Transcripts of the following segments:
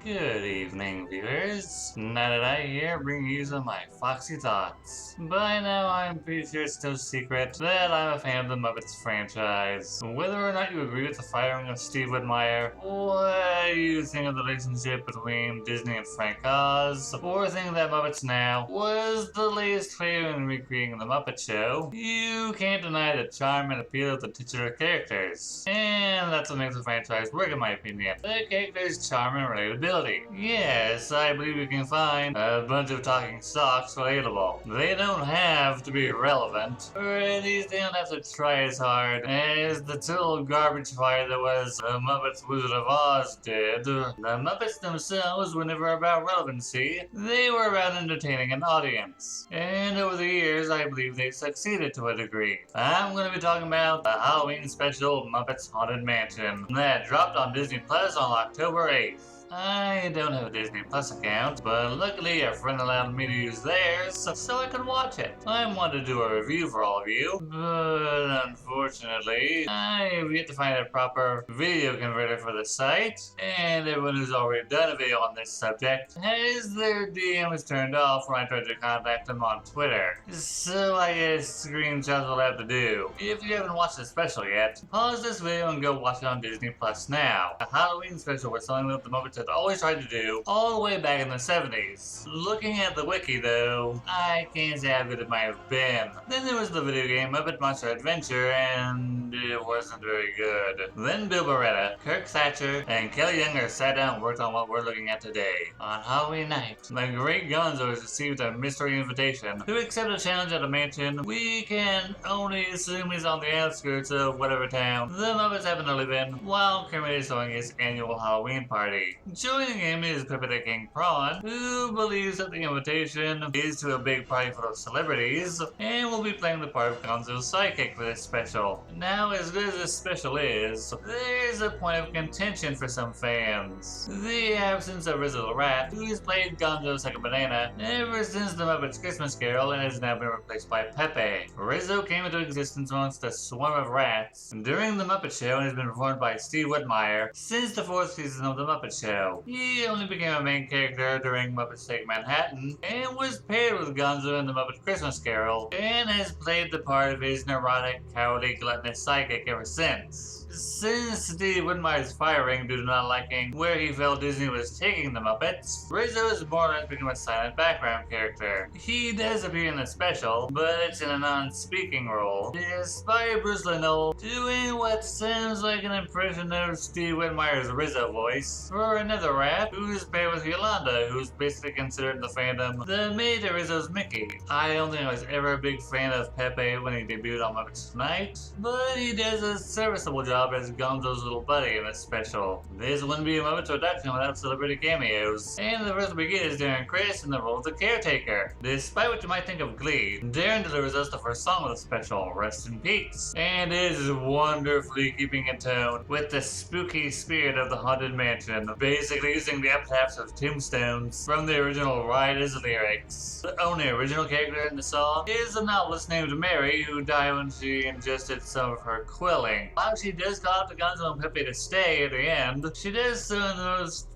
Good evening, viewers. Night here, bringing you some of my Foxy thoughts. By now, I'm pretty sure it's no secret that I'm a fan of the Muppets franchise. Whether or not you agree with the firing of Steve Whitmire, what do you think of the relationship between Disney and Frank Oz, or think that Muppets Now was the latest failure in recreating the Muppet Show, you can't deny the charm and appeal of the titular characters. And that's what makes the franchise work in my opinion. The characters' charm and relatability. Yes, I believe you can find a bunch of talking stocks relatable. They don't have to be relevant, or at least they don't have to try as hard as the total garbage fire that was the Muppets Wizard of Oz did. The Muppets themselves were never about relevancy, they were about entertaining an audience. And over the years, I believe they succeeded to a degree. I'm going to be talking about the Halloween special Muppets Haunted Mansion that dropped on Disney Plus on October 8th. I don't have a Disney Plus account, but luckily a friend allowed me to use theirs, so I could watch it. I wanted to do a review for all of you, but unfortunately, I've yet to find a proper video converter for the site, and everyone who's already done a video on this subject has their DMs turned off when I tried to contact them on Twitter. So I guess screenshots will have to do. If you haven't watched the special yet, pause this video and go watch it on Disney Plus now. A Halloween special was something that the Muppets had always tried to do all the way back in the 70s. Looking at the wiki though, I can't say how good it might have been. Then there was the video game Muppet Monster Adventure, and it wasn't very good. Then Bill Barretta, Kirk Thatcher, and Kelly Younger sat down and worked on what we're looking at today. On Halloween night, the Great Gonzo has received a mystery invitation to accept a challenge at a mansion we can only assume is on the outskirts of whatever town the Muppets happen to live in, while Kermit is throwing his annual Halloween party. Joining him is Peppa King Prawn, who believes that the invitation is to a big party full of celebrities, and will be playing the part of Gonzo's sidekick for this special. Now, as good as this special is, there's a point of contention for some fans. The absence of Rizzo the Rat, who has played Gonzo's second banana ever since the Muppets Christmas Carol and has now been replaced by Pepe. Rizzo came into existence amongst a swarm of rats during the Muppet Show and has been performed by Steve Whitmire since the fourth season of the Muppet Show. He only became a main character during Muppets Take Manhattan, and was paired with Gonzo in the Muppet Christmas Carol, and has played the part of his neurotic, cowardly, gluttonous sidekick ever since. Since Steve Whitmire's firing due to not liking where he felt Disney was taking the Muppets, Rizzo has more or less become a silent background character. He does appear in the special, but it's in a non-speaking role, despite Bruce Lenoble doing what sounds like an impression of Steve Whitmire's Rizzo voice for another rat who's paired with Yolanda, who's basically considered in the fandom the maid to Rizzo's Mickey. I don't think I was ever a big fan of Pepe when he debuted on Muppets Tonight, but he does a serviceable job as Gonzo's little buddy in this special. This wouldn't be a Muppets production without celebrity cameos, and the first begins Darren Criss in the role of the caretaker. Despite what you might think of Glee, Darren delivers us the first song of the special, Rest in Peace, and is wonderfully keeping in tone with the spooky spirit of the Haunted Mansion, basically using the epitaphs of tombstones from the original ride as lyrics. The only original character in the song is a novelist named Mary, who died when she ingested some of her quilling. While she does call out to Gonzo and Pepe to stay at the end, she does so in the most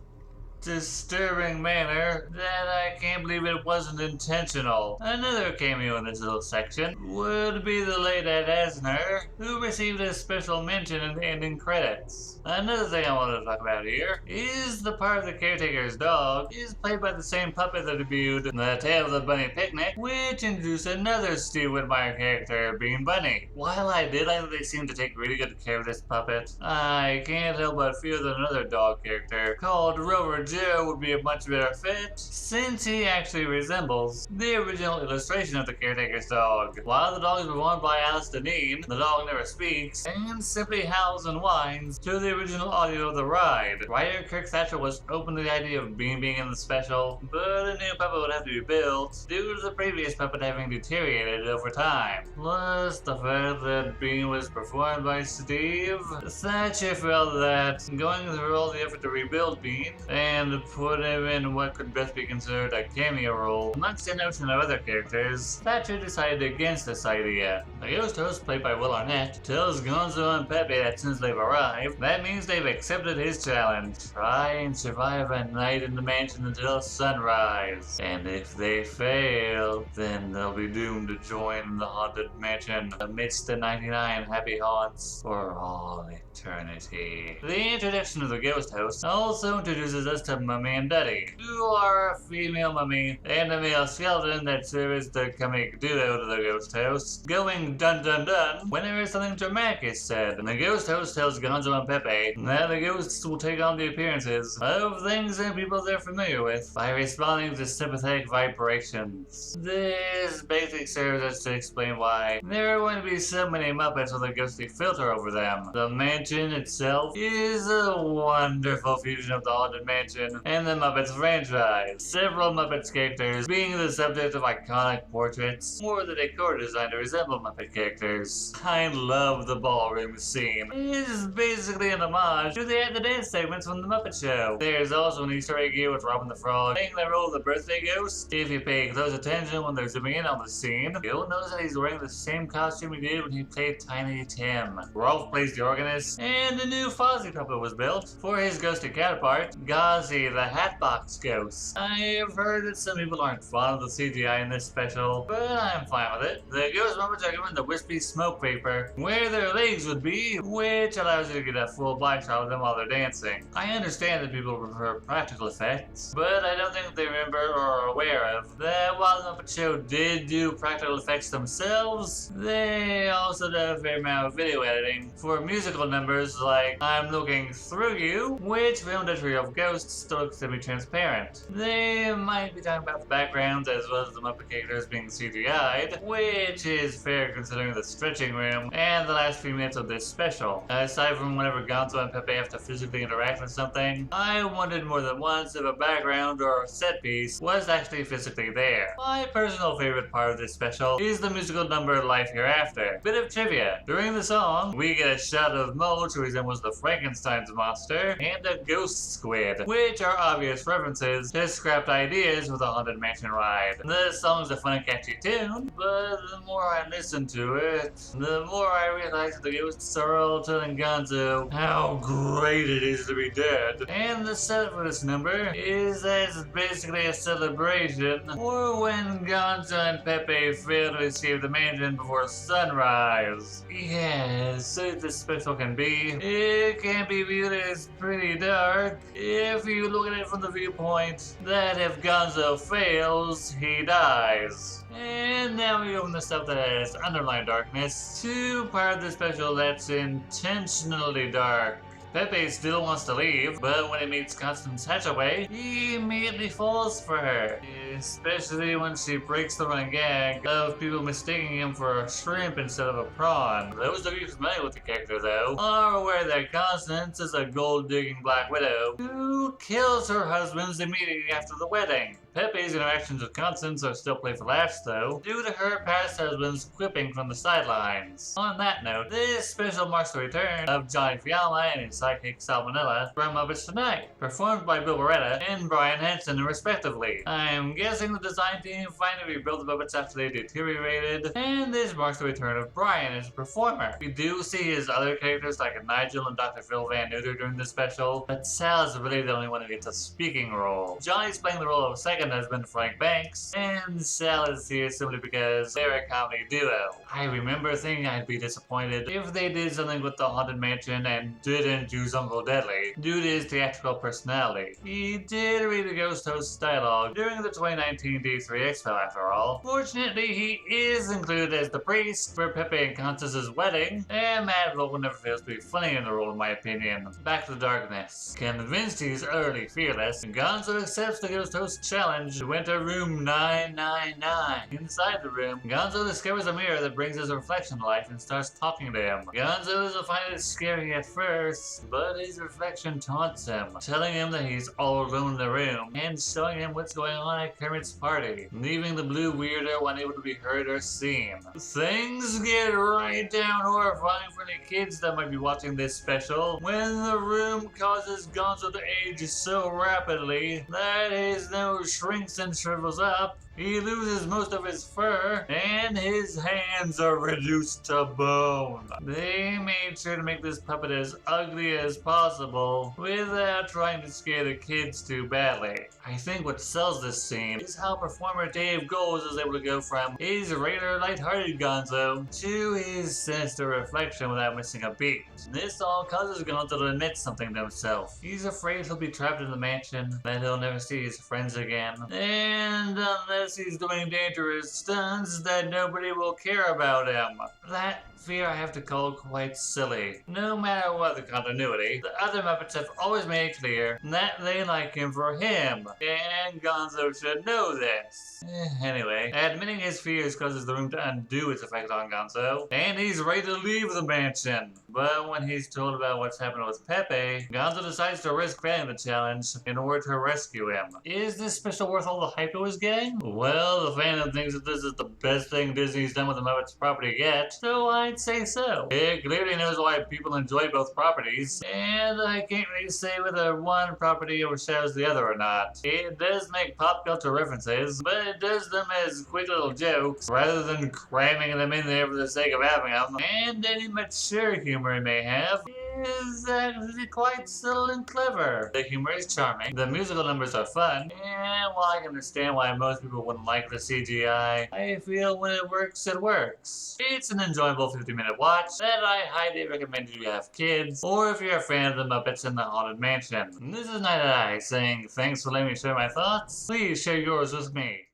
disturbing manner that I can't believe it wasn't intentional. Another cameo in this little section would be the late Ed Asner, who received a special mention in the ending credits. Another thing I wanted to talk about here is the part of the caretaker's dog is played by the same puppet that debuted in The Tale of the Bunny Picnic, which introduced another Steve Whitmire character, Bean Bunny. While I did like that they seemed to take really good care of this puppet, I can't help but feel that another dog character called Rover Joe would be a much better fit, since he actually resembles the original illustration of the caretaker's dog. While the dog is performed by Alice Deneen, the dog never speaks and simply howls and whines to the original audio of the ride. Writer Kirk Thatcher was open to the idea of Bean being in the special, but a new puppet would have to be built due to the previous puppet having deteriorated over time. Plus, the fact that Bean was performed by Steve, Thatcher felt that going through all the effort to rebuild Bean and and put him in what could best be considered a cameo role amongst an ocean of other characters, Thatcher decided against this idea. The ghost host, played by Will Arnett, tells Gonzo and Pepe that since they've arrived, that means they've accepted his challenge. Try and survive a night in the mansion until sunrise. And if they fail, then they'll be doomed to join the haunted mansion amidst the 99 happy haunts for all eternity. The introduction of the ghost host also introduces us to Mummy and Duddy, who are a female mummy and a male skeleton that serve as the comic duo to the ghost host, going dun dun dun whenever something dramatic is said. And the ghost host tells Gonzo and Pepe that the ghosts will take on the appearances of things and people they're familiar with by responding to sympathetic vibrations. This basically serves us to explain why there are going to be so many Muppets with a ghostly filter over them. The mansion itself is a wonderful fusion of the Haunted Mansion and the Muppets franchise. Several Muppets characters being the subject of iconic portraits, or the decor designed to resemble Muppet characters. I love the ballroom scene. It is basically an homage to the dance segments from the Muppet Show. There's also an Easter egg here with Robin the Frog playing the role of the birthday ghost. If you pay close attention when they're zooming in on the scene, you'll notice that he's wearing the same costume he did when he played Tiny Tim. Rolf plays the organist, and a new Foxy puppet was built for his ghosted counterpart, Ghazi the Hatbox Ghost. I've heard that some people aren't fond of the CGI in this special, but I'm fine with it. The ghost Muppets are given the wispy smoke vapor where their legs would be, which allows you to get a full black shot of them while they're dancing. I understand that people prefer practical effects, but I don't think they remember or are aware of that while the Muppet Show did do practical effects themselves, they also did a fair amount of video editing for musical numbers like I'm Looking Through You, which filmed a trio of ghosts still looks semi-transparent. They might be talking about the backgrounds as well as the Muppet characters being CGI'd, which is fair considering the stretching room and the last few minutes of this special. Aside from whenever Gonzo and Pepe have to physically interact with something, I wondered more than once if a background or a set piece was actually physically there. My personal favorite part of this special is the musical number Life Hereafter. Bit of trivia. During the song, we get a shot of Mulch who resembles the Frankenstein's monster and a ghost squid, which are obvious references to scrapped ideas with a Haunted Mansion ride. The song's a fun and catchy tune, but the more I listen to it, the more I realize that the ghosts are all telling Gonzo how great it is to be dead. And the setup for this number is that it's basically a celebration for when Gonzo and Pepe fail to escape the mansion before sunrise. Yes, so this special can be, it can be viewed as pretty dark if you look at it from the viewpoint that if Gonzo fails, he dies. And now we go from the stuff that has underlying darkness to part of the special that's intentionally dark. Pepe still wants to leave, but when he meets Constance Hatchaway, he immediately falls for her. Especially when she breaks the running gag of people mistaking him for a shrimp instead of a prawn. Those of you familiar with the character, though, are aware that Constance is a gold-digging Black Widow who kills her husbands immediately after the wedding. Pepe's interactions with Constance are still played for laughs, though, due to her past husbands quipping from the sidelines. On that note, this special marks the return of Johnny Fiala and his sidekick Salmonella from Muppets Tonight, performed by Bill Beretta and Brian Henson, respectively. I'm guessing the design team finally rebuilt the Muppets after they deteriorated, and this marks the return of Brian as a performer. We do see his other characters like Nigel and Dr. Phil Van Neuter during this special, but Sal is really the only one who gets a speaking role. Johnny's playing the role of a second husband, Frank Banks, and Sal is here simply because they're a comedy duo. I remember thinking I'd be disappointed if they did something with the Haunted Mansion and didn't use Uncle Deadly, due to his theatrical personality. He did read the ghost host's dialogue during the 2019 D3 Expo after all. Fortunately, he is included as the priest for Pepe and Constance's wedding, and Matt Vogel never fails to be funny in the role in my opinion. Back to the darkness. Convinced he's utterly fearless, Gonzo accepts the ghost host's challenge to enter room 999. Inside the room, Gonzo discovers a mirror that brings his reflection to life and starts talking to him. Gonzo doesn't find it scary at first, but his reflection taunts him, telling him that he's all alone in the room and showing him what's going on at Kermit's party, leaving the blue weirdo unable to be heard or seen. Things get right down horrifying for any kids that might be watching this special when the room causes Gonzo to age so rapidly that his nose shrinks and shrivels up. He loses most of his fur, and his hands are reduced to bone. They made sure to make this puppet as ugly as possible without trying to scare the kids too badly. I think what sells this scene is how performer Dave Goelz is able to go from his regular lighthearted Gonzo to his sinister reflection without missing a beat. This all causes Gonzo to admit something to himself. He's afraid he'll be trapped in the mansion, that he'll never see his friends again, and unless he's doing dangerous stunts, that nobody will care about him. That fear I have to call quite silly. No matter what the continuity, the other Muppets have always made it clear that they like him for him, and Gonzo should know this. Anyway, admitting his fears causes the room to undo its effect on Gonzo, and he's ready to leave the mansion. But when he's told about what's happened with Pepe, Gonzo decides to risk failing the challenge in order to rescue him. Is this special worth all the hype it was getting? Well, the fandom thinks that this is the best thing Disney's done with the Muppets property yet, so I'd say so. It clearly knows why people enjoy both properties, and I can't really say whether one property overshadows the other or not. It does make pop culture references, but it does them as quick little jokes, rather than cramming them in there for the sake of having them, and any mature humor it may have is actually quite subtle and clever. The humor is charming, the musical numbers are fun, and while I can understand why most people wouldn't like the CGI, I feel when it works, it works. It's an enjoyable 50-minute watch that I highly recommend if you have kids, or if you're a fan of the Muppets in the Haunted Mansion. This is Night Eye saying thanks for letting me share my thoughts. Please share yours with me.